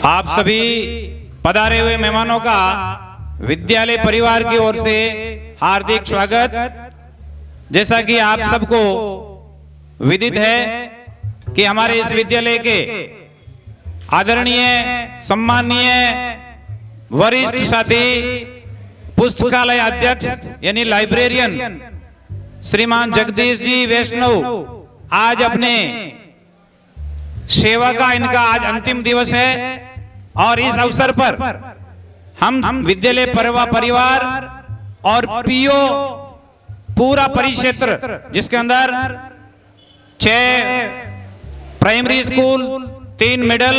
आप सभी पधारे हुए मेहमानों का विद्यालय परिवार की ओर से हार्दिक स्वागत। जैसा कि आप सबको विदित है कि हमारे इस विद्यालय के आदरणीय सम्माननीय वरिष्ठ साथी पुस्तकालय अध्यक्ष यानी लाइब्रेरियन श्रीमान जगदीश जी वैष्णव आज अपने सेवा का इनका आज अंतिम दिवस है और इस अवसर पर हम विद्यालय परिवार और पीओ पूरा परिक्षेत्र जिसके अंदर 6 प्राइमरी स्कूल, 3 मिडिल,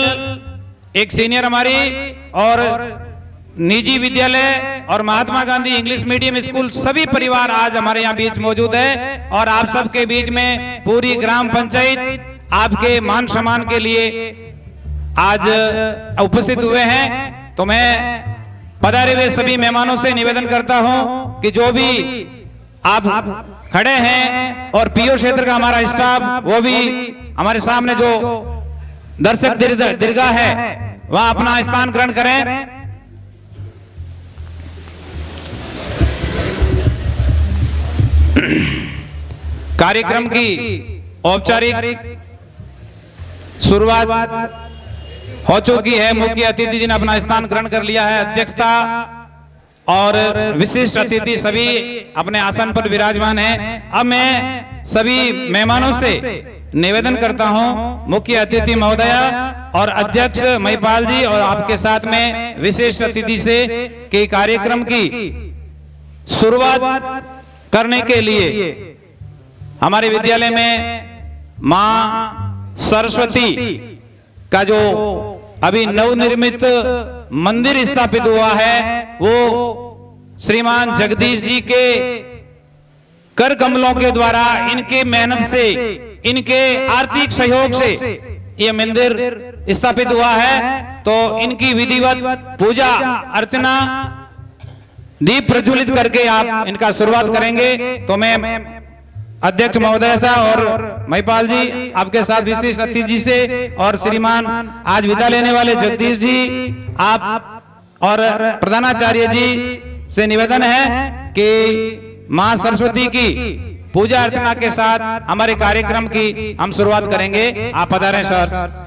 1 सीनियर हमारी और निजी विद्यालय और Mahatma Gandhi English medium school सभी परिवार आज हमारे यहाँ बीच मौजूद है और आप सबके बीच में पूरी ग्राम पंचायत आपके मान सम्मान के लिए आज उपस्थित हुए हैं। तो मैं पधारे हुए सभी मेहमानों से निवेदन करता हूं कि जो भी आप खड़े हैं और पीओ क्षेत्र का हमारा स्टाफ वो भी हमारे सामने जो दर्शक दीर्घा है वहां अपना स्थान ग्रहण करें। कार्यक्रम की औपचारिक शुरुआत हो चुकी है। मुख्य अतिथि जी ने अपना स्थान ग्रहण कर लिया है। अध्यक्षता और विशिष्ट अतिथि सभी अपने आसन पर विराजमान हैं। अब मैं सभी मेहमानों से निवेदन करता हूं, मुख्य अतिथि महोदया और अध्यक्ष महिपाल जी और आपके साथ में विशेष अतिथि से कि कार्यक्रम की शुरुआत करने के लिए हमारे विद्यालय में मां सरस्वती का जो अभी नवनिर्मित मंदिर स्थापित हुआ है वो श्रीमान जगदीश जी के कर कमलों के द्वारा इनके मेहनत से इनके आर्थिक सहयोग से ये मंदिर स्थापित हुआ है। तो इनकी विधिवत पूजा अर्चना दीप प्रज्वलित करके आप इनका शुरुआत करेंगे। तो मैं अध्यक्ष महोदय साहब और महिपाल जी आपके साथ विशेष अतिथि जी से और श्रीमान आज विदा लेने वाले जगदीश जी आप और प्रधानाचार्य जी से निवेदन है कि मां सरस्वती की पूजा अर्चना के साथ हमारे कार्यक्रम की हम शुरुआत करेंगे। आप पधारें सर।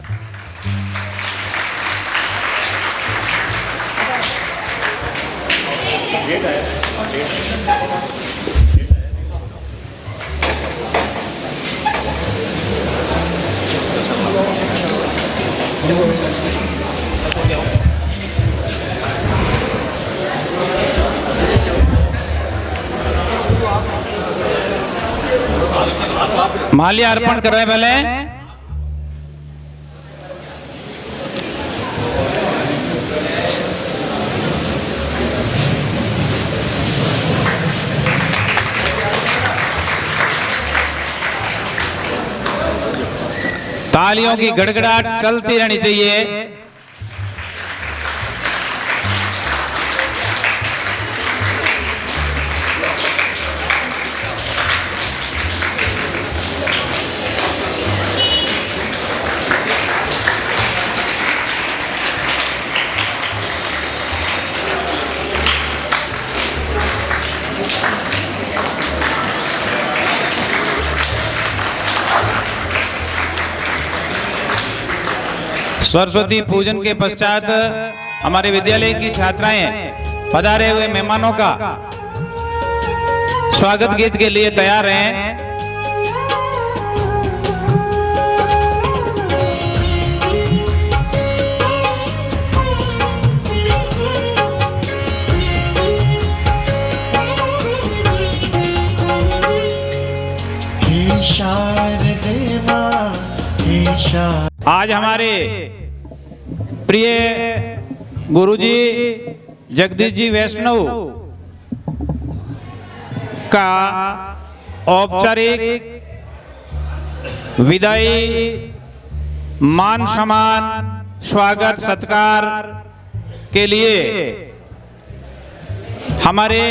माल्या अर्पण कर रहे हैं पहले। तालियों की गड़गड़ाहट चलती रहनी चाहिए। सरस्वती पूजन के पश्चात हमारे विद्यालय की छात्राएं पधारे हुए मेहमानों का स्वागत गीत के लिए तैयार हैं। आज हमारे प्रिय गुरुजी जगदीश जी वैष्णव का औपचारिक विदाई मान सम्मान स्वागत सत्कार के लिए हमारे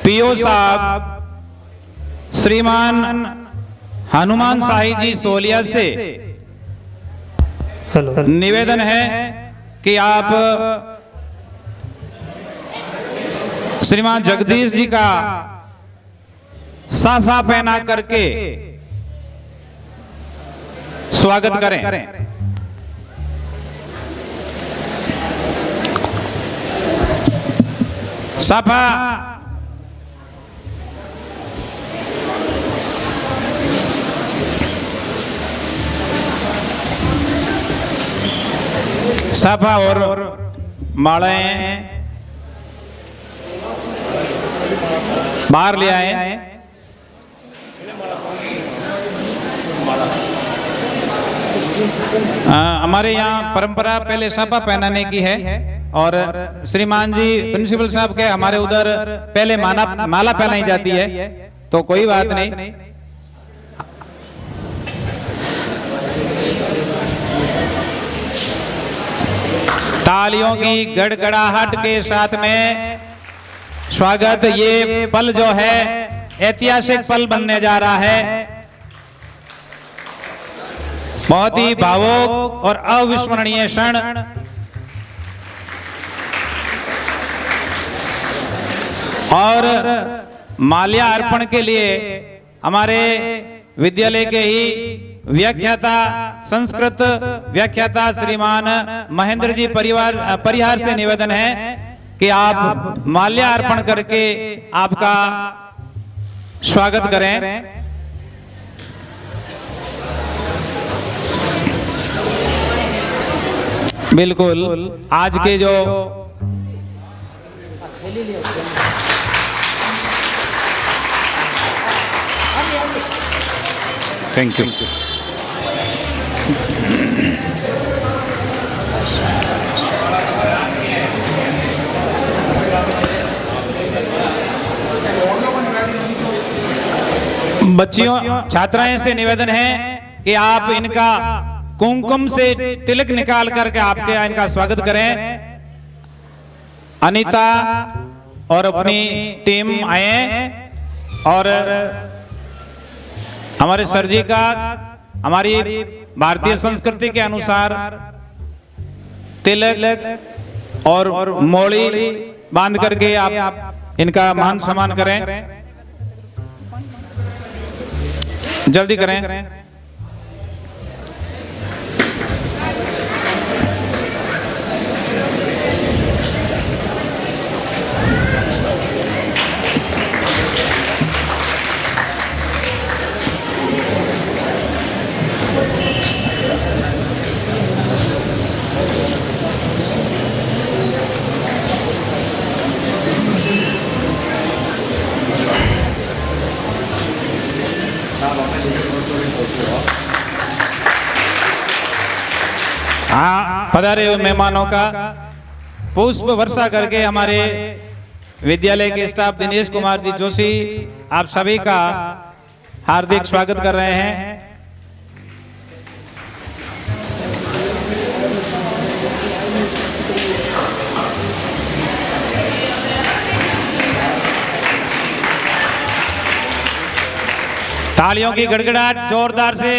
पीओ साहब श्रीमान हनुमान साहिब जी सोलिया से निवेदन है कि आप श्रीमान जगदीश जी का साफा पहना करके स्वागत करें। साफा साफा और मालाएं बाहर ले आए। हमारे यहाँ परंपरा पहले साफा पहनाने की है और श्रीमान जी प्रिंसिपल साहब के हमारे उधर पहले माला पहनाई जाती है, तो कोई बात नहीं। तालियों की गड़गड़ाहट के साथ में स्वागत। ये पल जो है ऐतिहासिक पल बनने जा रहा है, बहुत ही भावुक और अविस्मरणीय क्षण। और माल्या अर्पण के लिए हमारे विद्यालय के ही व्याख्याता, संस्कृत व्याख्याता श्रीमान महेंद्र जी परिहार से निवेदन है कि आप माल्यार्पण करके आपका स्वागत करें। बिल्कुल आज के जो थैंक यू। बच्चियों छात्राएं से निवेदन है कि आप इनका कुमकुम से तिलक निकाल करके आपके इनका स्वागत करें। अनीता और अपनी टीम आए और हमारे सर जी का हमारी भारतीय संस्कृति के अनुसार तिलक और मोड़ी बांध करके आप इनका मान सम्मान करें, जल्दी करें। हाँ, पधारे हुए मेहमानों का पुष्प वर्षा करके हमारे विद्यालय के स्टाफ दिनेश कुमार जी जोशी आप सभी का हार्दिक स्वागत कर रहे हैं। तालियों की गड़गड़ाहट जोरदार से।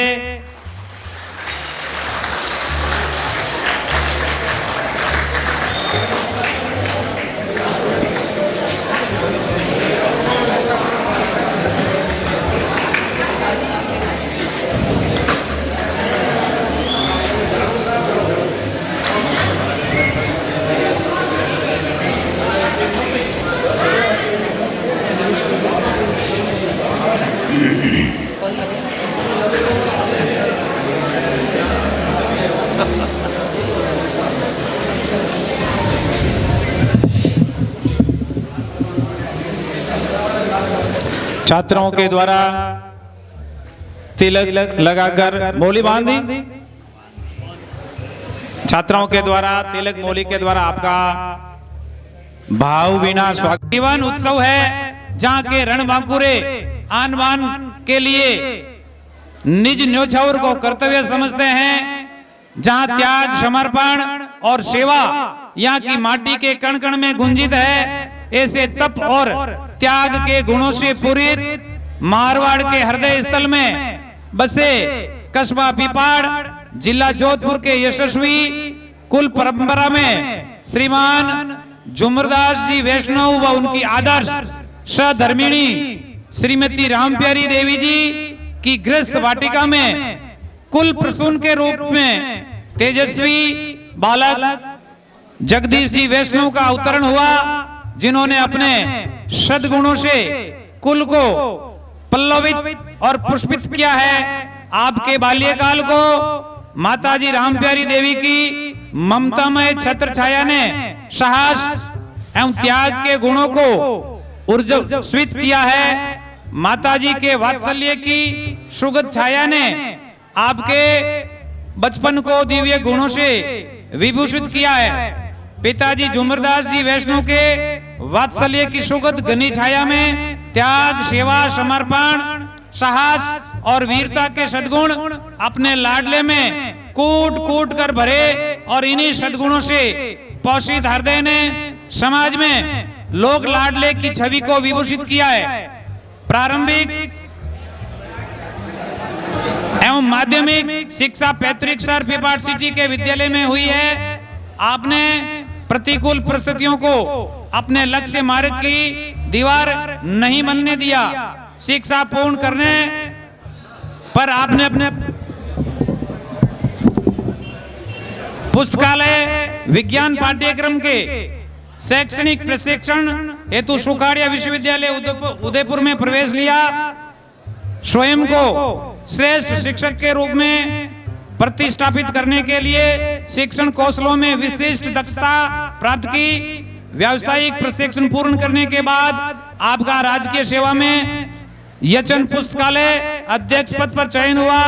छात्रों के द्वारा तिलक लगाकर मौली बांधी। छात्रों के द्वारा तिलक मौली के द्वारा आपका भाव बिना स्वागत। जीवन उत्सव है जहाँ के रणबांकुरे आन बान के लिए निज न्योछावर को कर्तव्य समझते हैं, जहाँ त्याग, समर्पण और सेवा यहाँ की माटी के कण कण में गुंजित है। ऐसे तप और त्याग के गुणों से पूरित मारवाड़ के हृदय स्थल में बसे कस्बा पिपाड़ जिला जोधपुर के यशस्वी कुल परंपरा में श्रीमान झुमरदास जी वैष्णव व उनकी आदर्श सहधर्मिणी श्रीमती रामप्यारी देवी जी की गृहस्थ वाटिका में कुल प्रसून के रूप में तेजस्वी बालक जगदीश जी वैष्णव का अवतरण हुआ, जिन्होंने अपने सद्गुणों से कुल को पल्लवित और पुष्पित किया है। आपके बाल्यकाल को माताजी रामप्यारी देवी की ममतामय छत्र छाया ने साहस एवं त्याग के गुणों को ऊर्जित किया है। माताजी के वात्सल्य की सुगंध छाया ने आपके बचपन को दिव्य गुणों से विभूषित किया है। पिताजी झुमरदास जी वैष्णव के वात्सल्य की सुगंध घनी छाया में त्याग, सेवा, समर्पण, साहस और वीरता के सद्गुण अपने लाडले में कूट कूट कर भरे और इन्हीं सद्गुणों से पोषित हृदय ने समाज में लोक लाडले की छवि को विभूषित किया है। प्रारंभिक एवं माध्यमिक शिक्षा पैतृक सर पिपाट सिटी के विद्यालय में हुई है। आपने प्रतिकूल परिस्थितियों को अपने लक्ष्य मार्ग की दीवार नहीं बनने दिया। शिक्षा पूर्ण करने पर आपने अपने पुस्तकालय विज्ञान पाठ्यक्रम के शैक्षणिक प्रशिक्षण हेतु सुखाड़िया विश्वविद्यालय उदयपुर में प्रवेश लिया। स्वयं को श्रेष्ठ शिक्षक के रूप में प्रतिष्ठापित करने के लिए शिक्षण कौशलों में विशिष्ट दक्षता प्राप्त की। व्यावसायिक प्रशिक्षण पूर्ण करने के बाद आपका राजकीय सेवा में यचन पुस्तकालय अध्यक्ष पद पर चयन हुआ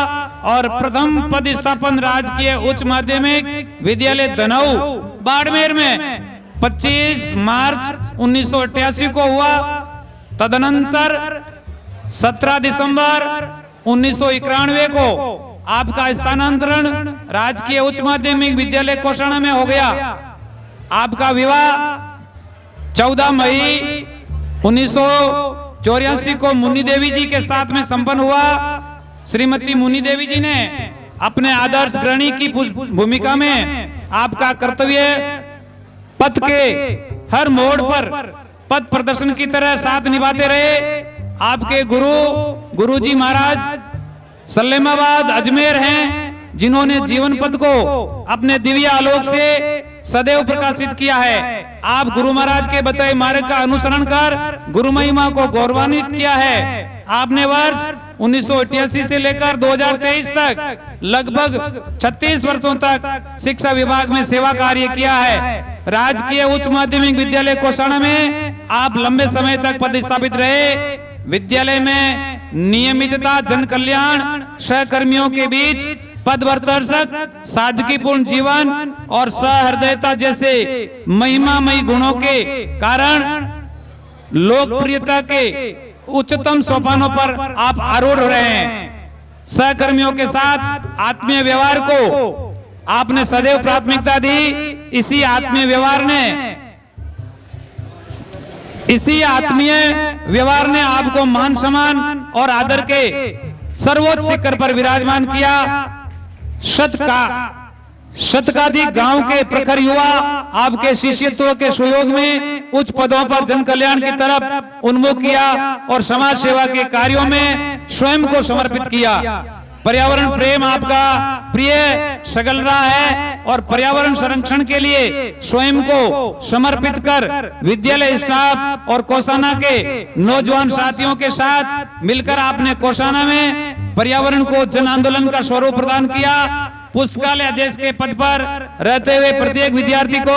और प्रथम पद स्थापन राजकीय उच्च माध्यमिक विद्यालय धनऊ बाड़मेर में 25 मार्च 1988 को हुआ। तदनंतर 17 दिसंबर 1991 को आपका स्थानांतरण राजकीय उच्च माध्यमिक विद्यालय कोषाणा में हो गया। आपका विवाह 14 मई 1984 को मुन्नी देवी जी के साथ में संपन्न हुआ। श्रीमती मुन्नी देवी जी ने अपने आदर्श गृहिणी की भूमिका में आपका कर्तव्य पथ के हर मोड़ पर पथ प्रदर्शन की तरह साथ निभाते रहे। आपके गुरुजी महाराज सलेमाबाद अजमेर हैं, जिन्होंने जीवन पथ को अपने दिव्य आलोक से सदैव प्रकाशित किया है। आप गुरु महाराज के बताए मार्ग का अनुसरण कर गुरु महिमा को गौरवान्वित किया है। आपने वर्ष 1988 से लेकर 2023 तक लगभग 36 वर्षों तक शिक्षा विभाग में सेवा कार्य किया है। राजकीय उच्च माध्यमिक विद्यालय कोषाणा में आप लंबे समय तक पदस्थापित रहे। विद्यालय में नियमितता, जन कल्याण, सहकर्मियों के बीच पदवर्तर्शक, सादगीपूर्ण जीवन और सहृदयता जैसे महिमामयी गुणों के कारण लोकप्रियता के उच्चतम सोपानों पर आप आरूढ़ रहे हैं। सहकर्मियों के साथ आत्मीय व्यवहार को आपने सदैव प्राथमिकता दी। इसी आत्मीय व्यवहार ने आपको मान सम्मान और आदर के सर्वोच्च शिखर पर विराजमान किया। शतकाधिक गांव के प्रखर युवा आपके शिष्यत्व के सुयोग में उच्च पदों पर जन कल्याण की तरफ उन्मुख किया और समाज सेवा के कार्यों में स्वयं को समर्पित किया। पर्यावरण प्रेम आपका प्रिय सगल रहा है और पर्यावरण संरक्षण के लिए स्वयं को समर्पित कर विद्यालय स्टाफ और कोषाणा के नौजवान साथियों के साथ मिलकर आपने कोषाणा में पर्यावरण को जन आंदोलन का स्वरूप प्रदान किया। पुस्तकालय अध्यक्ष के पद पर रहते हुए प्रत्येक विद्यार्थी को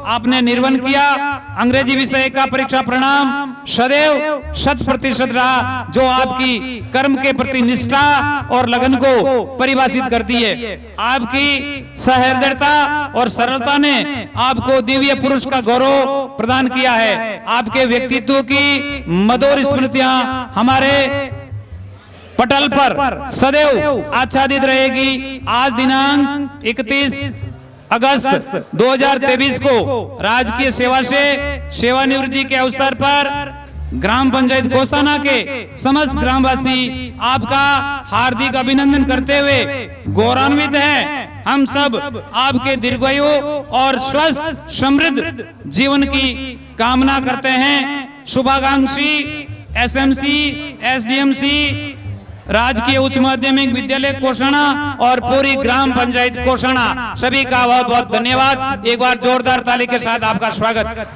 आपने निर्वहन किया। अंग्रेजी विषय का परीक्षा परिणाम सदैव 100% रहा, जो आपकी कर्म के प्रति निष्ठा और लगन को परिभाषित करती है। आपकी सहृदयता और सरलता ने आपको दिव्य पुरुष का गौरव प्रदान किया है। आपके व्यक्तित्व की मधुर स्मृतियां हमारे पटल पर सदैव आच्छादित रहेगी। आज दिनांक 31 अगस्त 2023 को राजकीय सेवा से सेवानिवृत्ति के अवसर पर ग्राम पंचायत कोसाना के समस्त ग्रामवासी आपका हार्दिक अभिनंदन करते हुए गौरवान्वित हैं। हम सब आपके दीर्घायु और स्वस्थ समृद्ध जीवन की कामना करते हैं। शुभाकांक्षी एसएमसी, एसडीएमसी, राजकीय उच्च माध्यमिक विद्यालय कोषाणा और पूरी ग्राम पंचायत कोषाणा, सभी का बहुत बहुत धन्यवाद। एक बार जोरदार ताली के साथ आपका स्वागत।